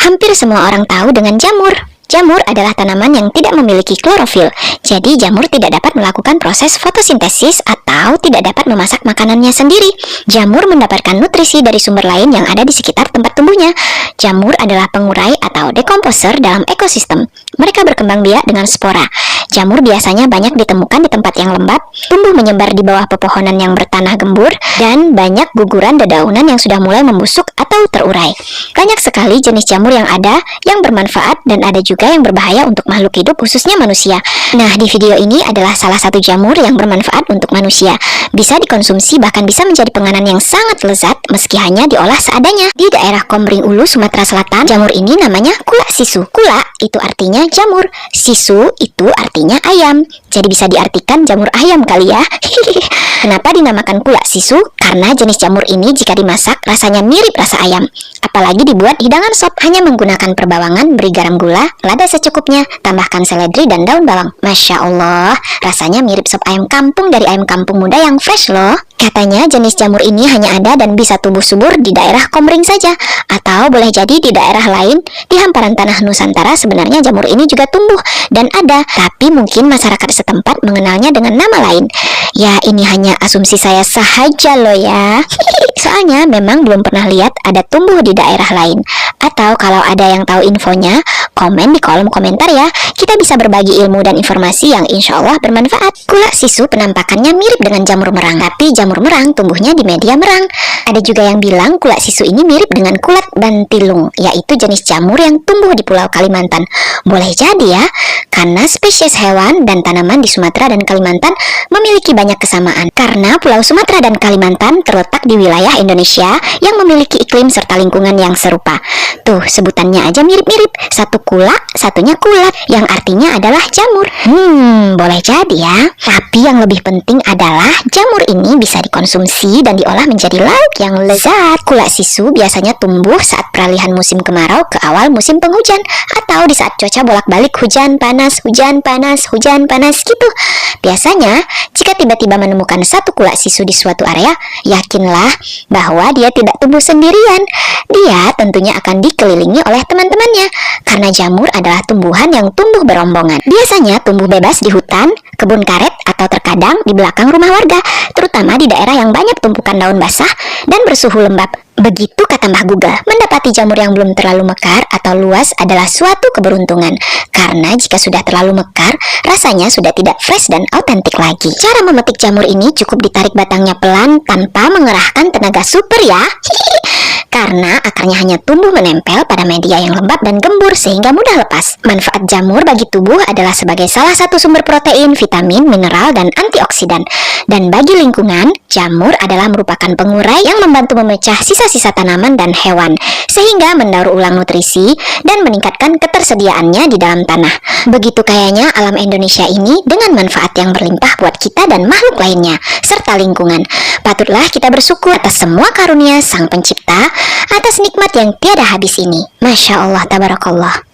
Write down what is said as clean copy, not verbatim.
hampir semua orang tahu dengan jamur. Jamur adalah tanaman yang tidak memiliki klorofil, jadi jamur tidak dapat melakukan proses fotosintesis atau tidak dapat memasak makanannya sendiri. Jamur mendapatkan nutrisi dari sumber lain yang ada di sekitar tempat tumbuhnya. Jamur adalah pengurai atau dekomposer dalam ekosistem. Mereka berkembang biak dengan spora. Jamur biasanya banyak ditemukan di tempat yang lembab, tumbuh menyebar di bawah pepohonan yang bertanah gembur, dan banyak guguran dedaunan yang sudah mulai membusuk atau terurai. Banyak sekali jenis jamur yang ada yang bermanfaat dan ada juga yang berbahaya untuk makhluk hidup, khususnya manusia. Nah, di video ini adalah salah satu jamur yang bermanfaat untuk manusia. Bisa dikonsumsi, bahkan bisa menjadi penganan yang sangat lezat meski hanya diolah seadanya. Di daerah Komering Ulu, Sumatera Selatan, jamur ini namanya kula sisu. Kula itu artinya jamur, sisu itu artinya ayam. Jadi bisa diartikan jamur ayam kali ya. Kenapa dinamakan kula sisu? Karena jenis jamur ini jika dimasak rasanya mirip rasa ayam. Apalagi dibuat hidangan sop, hanya menggunakan perbawangan, beri garam, gula, lada secukupnya, tambahkan seledri dan daun bawang. Masya Allah, rasanya mirip sop ayam kampung dari ayam kampung muda yang fresh loh. Katanya jenis jamur ini hanya ada dan bisa tumbuh subur di daerah Komering saja, atau boleh jadi di daerah lain di hamparan tanah Nusantara sebenarnya jamur ini juga tumbuh dan ada, tapi mungkin masyarakat setempat mengenalnya dengan nama lain. Ya, ini hanya asumsi saya saja loh ya. Soalnya memang belum pernah lihat ada tumbuh di daerah lain. Atau kalau ada yang tahu infonya, komen di kolom komentar ya. Kita bisa berbagi ilmu dan informasi yang insya Allah bermanfaat. Kula sisu penampakannya mirip dengan jamur merang, tapi jamur merang tumbuhnya di media merang. Ada juga yang bilang kula sisu ini mirip dengan kulat bantilung, yaitu jenis jamur yang tumbuh di Pulau Kalimantan. Boleh jadi ya, karena spesies hewan dan tanaman di Sumatera dan Kalimantan memiliki banyak kesamaan. Karena Pulau Sumatera dan Kalimantan terletak di wilayah Indonesia yang memiliki iklim serta lingkungan yang serupa. Tuh, sebutannya aja mirip-mirip. Satu kula, satunya kulat, yang artinya adalah jamur. Boleh jadi ya. Tapi yang lebih penting adalah jamur ini bisa dikonsumsi dan diolah menjadi lauk yang lezat. Kula sisu biasanya tumbuh saat peralihan musim kemarau ke awal musim penghujan, atau di saat cuaca bolak-balik hujan panas, hujan panas, hujan panas gitu. Biasanya, jika tiba-tiba menemukan satu kula sisu di suatu area, yakinlah bahwa dia tidak tumbuh sendirian. Dia tentunya akan dikelilingi oleh teman-temannya, karena jamur adalah tumbuhan yang tumbuh berombongan. Biasanya tumbuh bebas di hutan, kebun karet, atau terkadang di belakang rumah warga, terutama di daerah yang banyak tumpukan daun basah dan bersuhu lembab. Begitu kata Mbah Google, mendapati jamur yang belum terlalu mekar atau luas adalah suatu keberuntungan. Karena jika sudah terlalu mekar, rasanya sudah tidak fresh dan autentik lagi. Cara memetik jamur ini cukup ditarik batangnya pelan tanpa mengerahkan tenaga super ya. Karena akarnya hanya tumbuh menempel pada media yang lembab dan gembur sehingga mudah lepas. Manfaat jamur bagi tubuh adalah sebagai salah satu sumber protein, vitamin, mineral, dan antioksidan. Dan bagi lingkungan, jamur adalah merupakan pengurai yang membantu memecah sisa-sisa tanaman dan hewan, sehingga mendaur ulang nutrisi dan meningkatkan ketersediaannya di dalam tanah. Begitu kayanya alam Indonesia ini dengan manfaat yang berlimpah buat kita dan makhluk lainnya, serta lingkungan. Patutlah kita bersyukur atas semua karunia Sang Pencipta, atas nikmat yang tiada habis ini. Masya Allah, tabarakallah.